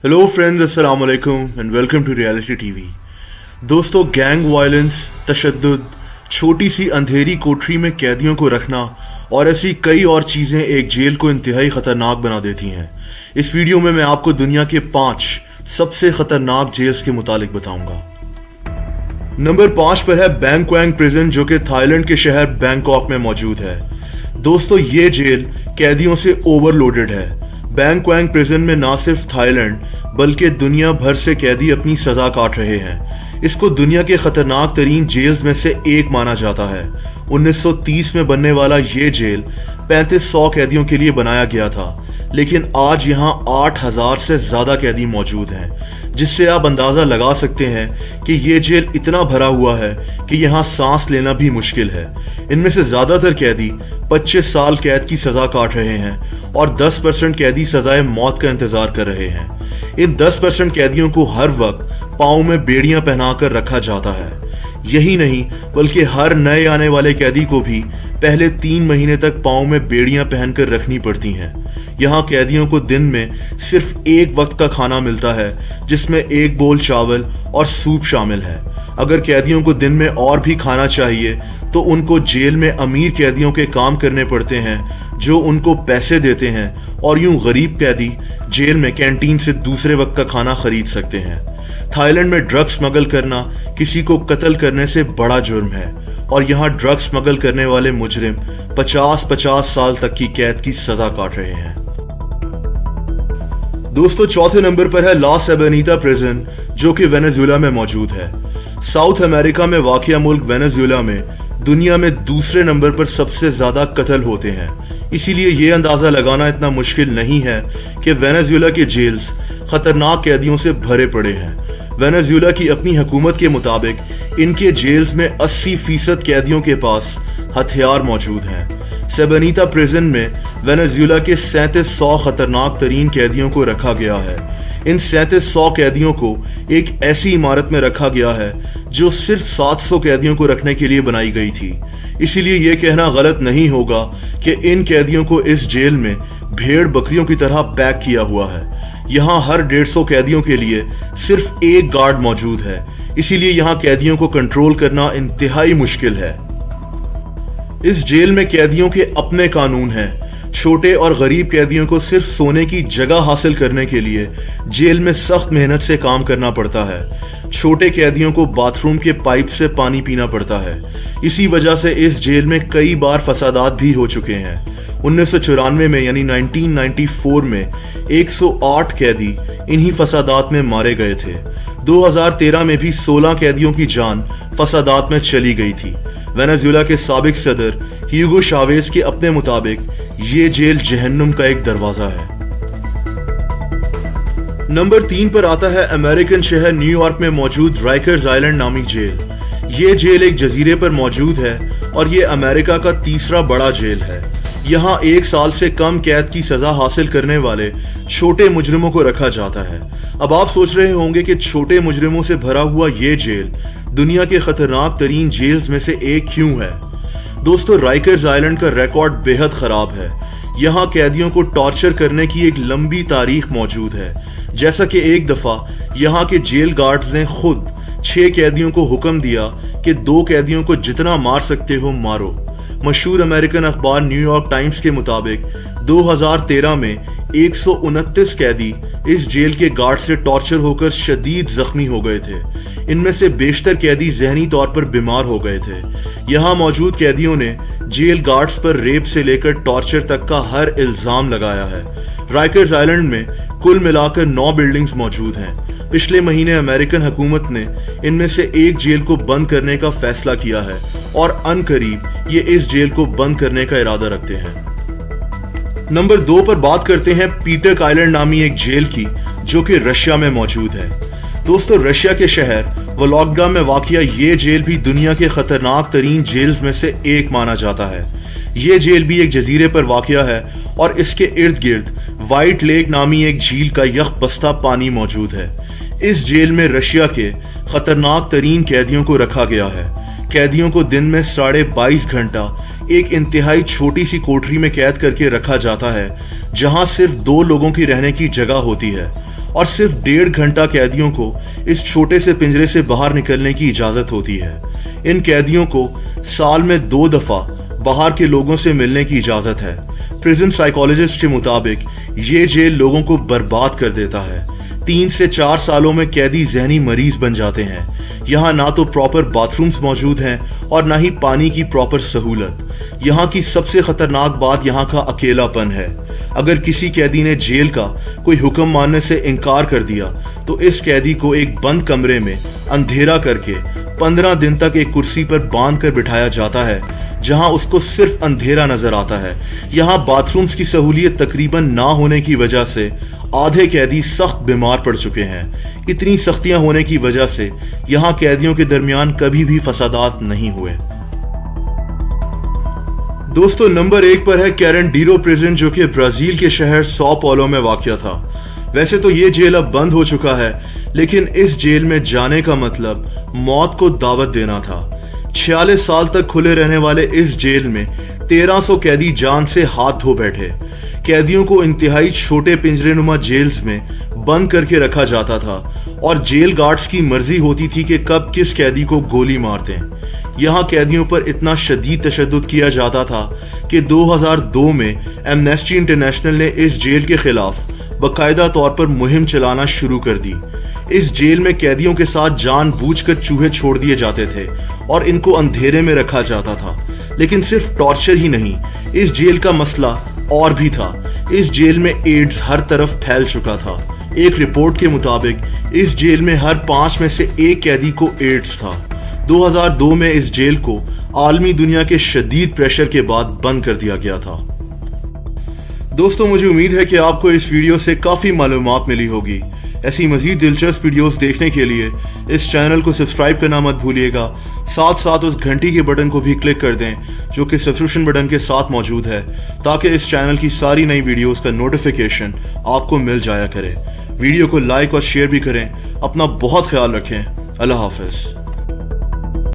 Hello friends, अस्सलाम वालेकुम and welcome to reality TV. दोस्तों, गैंग वायलेंस, तशद्दुद, छोटी सी अंधेरी कोठरी में कैदियों को रखना और ऐसी कई और चीज़ें एक जेल को इंतहाई ख़तरनाक बना देती हैं। इस वीडियो में मैं आपको दुनिया के 5 सबसे ख़तरनाक जेल्स के मुतालिक बताऊंगा। नंबर 5 पर है बैंकॉक प्रिजन, जो कि थाईलैंड के शहर बैंकॉक में मौजूद है। दोस्तों, ये जेल कैदियों से ओवरलोडेड है। बैंकॉक प्रिजन में न सिर्फ थाईलैंड बल्कि दुनिया भर से कैदी अपनी सजा काट रहे हैं। इसको दुनिया के खतरनाक तरीन जेल्स में से एक माना जाता है। 1930 में बनने वाला ये जेल 3500 कैदियों के लिए बनाया गया था, लेकिन आज यहाँ 8000 से ज्यादा कैदी मौजूद हैं, जिससे आप अंदाजा लगा सकते हैं कि ये जेल इतना भरा हुआ है कि यहाँ सांस लेना भी मुश्किल है। इनमें से ज्यादातर कैदी 25 साल कैद की सजा काट रहे हैं और 10% कैदी सजाए मौत का इंतजार कर रहे हैं। इन 10% कैदियों को हर वक्त पाँव में बेड़ियां पहनाकर रखा जाता है। यही नहीं बल्कि हर नए आने वाले कैदी को भी पहले 3 महीने तक पाँव में बेड़ियां पहनकर रखनी पड़ती हैं। यहाँ कैदियों को दिन में सिर्फ एक वक्त का खाना मिलता है, जिसमें 1 बोल चावल और सूप शामिल है। अगर कैदियों को दिन में और भी खाना चाहिए तो उनको जेल में अमीर कैदियों के काम करने पड़ते हैं, जो उनको पैसे देते हैं, और यूं गरीब कैदी जेल में कैंटीन से दूसरे वक्त का खाना खरीद सकते हैं। थाईलैंड में ड्रग्स स्मगल करना किसी को कत्ल करने से बड़ा जुर्म है और यहाँ ड्रग्स स्मगल करने वाले मुजरिम 50-50 साल तक की कैद की सजा काट रहे हैं। दोस्तों, चौथे नंबर पर है ला सेबेनिता प्रिजन, जो कि वेनेजुएला में मौजूद है। साउथ अमेरिका में वाक़िया मुल्क वेनेजुएला में दुनिया में दूसरे नंबर पर सबसे ज्यादा कत्ल होते हैं। इसीलिए ये अंदाजा लगाना इतना मुश्किल नहीं है कि वेनेजुएला के जेल्स खतरनाक कैदियों से भरे पड़े हैं। वेनेजुएला की अपनी हुकूमत के मुताबिक इनके जेल्स में 80% कैदियों के पास हथियार मौजूद हैं। सेबेनिता प्रिजन में वेनेजुएला के 3700 खतरनाक तरीन कैदियों को रखा गया है। इन 3700 कैदियों को एक ऐसी इमारत में रखा गया है जो सिर्फ 700 कैदियों को रखने के लिए बनाई गई थी। इसीलिए यह कहना गलत नहीं होगा कि इन कैदियों को इस जेल में भेड़ बकरियों की तरह पैक किया हुआ है। यहाँ हर 150 कैदियों के लिए सिर्फ एक गार्ड मौजूद है, इसीलिए यहाँ कैदियों को कंट्रोल करना इंतहाई मुश्किल है। इस जेल में कैदियों के अपने कानून हैं। छोटे और गरीब कैदियों को सिर्फ सोने की जगह हासिल करने के लिए जेल में सख्त मेहनत से काम करना पड़ता है। छोटे कैदियों को बाथरूम के पाइप से पानी पीना पड़ता है। इसी वजह से इस जेल में कई बार फसादात भी हो चुके हैं। 1994 में यानी 1994 में 108 कैदी इन्हीं फसादात में मारे गए थे। 2013 में भी 16 कैदियों की जान फसादात में चली गई थी। वेनेजुएला के साबिक सदर ह्यूगो चावेज के अपने मुताबिक ये जेल जहन्नुम का एक दरवाजा है। नंबर 3 पर आता है अमेरिकन शहर न्यूयॉर्क में मौजूद राइकर्स आइलैंड नामी जेल। ये जेल एक जजीरे पर मौजूद है और ये अमेरिका का तीसरा बड़ा जेल है। यहाँ 1 साल से कम कैद की सजा हासिल करने वाले छोटे मुजरिमों को रखा जाता है। अब आप सोच रहे होंगे कि छोटे मुजरिमों से भरा हुआ ये जेल दुनिया के खतरनाक तरीन जेल्स में से एक क्यों है? दोस्तों, राइकर्स आइलैंड का रिकॉर्ड बेहद खराब है। यहाँ कैदियों को टॉर्चर करने की एक लंबी तारीख मौजूद है। जैसा कि एक दफा यहाँ के जेल गार्ड्स ने खुद 6 कैदियों को हुक्म दिया कि 2 कैदियों को जितना मार सकते हो मारो। मशहूर अमेरिकन अखबार न्यूयॉर्क टाइम्स के मुताबिक 2013 में 129 कैदी इस जेल के गार्ड से टॉर्चर होकर शदीद जख्मी हो गए थे। इनमें से बेशतर कैदी जहनी तौर पर बीमार हो गए थे। यहाँ मौजूद कैदियों ने जेल गार्ड्स पर रेप से लेकर टॉर्चर तक का हर इल्जाम लगाया है। राइकर्स आइलैंड में कुल मिलाकर 9 बिल्डिंग्स मौजूद हैं। पिछले महीने अमेरिकन हुकूमत ने इनमें से एक जेल को बंद करने का फैसला किया है और अनकरीब ये इस जेल को बंद करने का इरादा रखते हैं। नंबर 2 पर बात करते हैं पीटर्क आइलैंड नामी एक जेल की, जो कि रशिया में मौजूद है। दोस्तों, रशिया के शहर वोलोग्डा में वाक़िया ये जेल भी दुनिया के खतरनाक तरीन जेल्स में से एक माना जाता है। ये जेल भी एक जजीरे पर वाक़िया है और इसके इर्द गिर्द व्हाइट लेक नामी एक झील का यकबस्ता पानी मौजूद है। इस जेल में रशिया के खतरनाक तरीन कैदियों को रखा गया है। कैदियों को दिन में 22.5 घंटा एक इंतहाई छोटी सी कोठरी में कैद करके रखा जाता है, जहां सिर्फ 2 लोगों की रहने की जगह होती है और सिर्फ 1.5 घंटा कैदियों को इस छोटे से पिंजरे से बाहर निकलने की इजाजत होती है। इन कैदियों को साल में 2 दफा बाहर के लोगों से मिलने की इजाजत है। प्रिजन साइकोलॉजिस्ट के मुताबिक ये जेल लोगों को बर्बाद कर देता है। 3 से 4 सालों में कैदी जहनी मरीज बन जाते हैं। यहाँ ना तो प्रॉपर बाथरूम्स मौजूद हैं और ना ही पानी की प्रॉपर सहूलत। यहाँ की सबसे खतरनाक बात यहाँ का अकेलापन है। अगर किसी कैदी ने जेल का कोई हुक्म मानने से इनकार कर दिया तो इस कैदी को एक बंद कमरे में अंधेरा करके 15 दिन तक एक कुर्सी पर बांध कर बिठाया जाता है, जहां उसको सिर्फ अंधेरा नजर आता है। यहाँ बाथरूम्स की सहूलियत तकरीबन ना होने की वजह से आधे कैदी सख्त बीमार पड़ चुके हैं। इतनी सख्तियां होने की वजह से यहाँ कैदियों के दरमियान कभी भी फसादात नहीं हुए। दोस्तों, नंबर 1 पर है कैरेंडीरो प्रिजन, जो कि ब्राजील के शहर सौ पौलो में वाक़या था। वैसे तो ये जेल अब बंद हो चुका है, लेकिन इस जेल में जाने का मतलब मौत को दावत देना था। 46 साल तक खुले रहने वाले इस जेल में 1300 कैदी जान से हाथ धो बैठे। कैदियों को इंतहाई छोटे पिंजरेनुमा जेल्स में बंद करके रखा जाता था और जेल गार्ड्स की मर्जी होती थी कि कब किस कैदी को गोली मार दें। यहाँ कैदियों पर इतना शदीद तशद्दुद किया जाता था कि 2002 में एमनेस्टी इंटरनेशनल ने इस जेल के खिलाफ बाकायदा तौर पर मुहिम चलाना शुरू कर दी। इस जेल में कैदियों के साथ जानबूझकर चूहे छोड़ दिए जाते थे और इनको अंधेरे में रखा जाता था। लेकिन सिर्फ टॉर्चर ही नहीं, इस जेल का मसला और भी था। इस जेल में एड्स हर तरफ फैल चुका था। एक रिपोर्ट के मुताबिक इस जेल में हर 5 में से 1 कैदी को एड्स था। 2002 में इस जेल को आलमी दुनिया के शदीद प्रेशर के बाद बंद कर दिया गया था। दोस्तों, मुझे उम्मीद है कि आपको इस वीडियो से काफ़ी मालूमात मिली होगी। ऐसी मज़ीद दिलचस्प वीडियोस देखने के लिए इस चैनल को सब्सक्राइब करना मत भूलिएगा। साथ साथ उस घंटी के बटन को भी क्लिक कर दें जो कि सब्सक्रिप्शन बटन के साथ मौजूद है, ताकि इस चैनल की सारी नई वीडियोस का नोटिफिकेशन आपको मिल जाया करे। वीडियो को लाइक और शेयर भी करें। अपना बहुत ख्याल रखें। अल्लाह हाफ़िज़।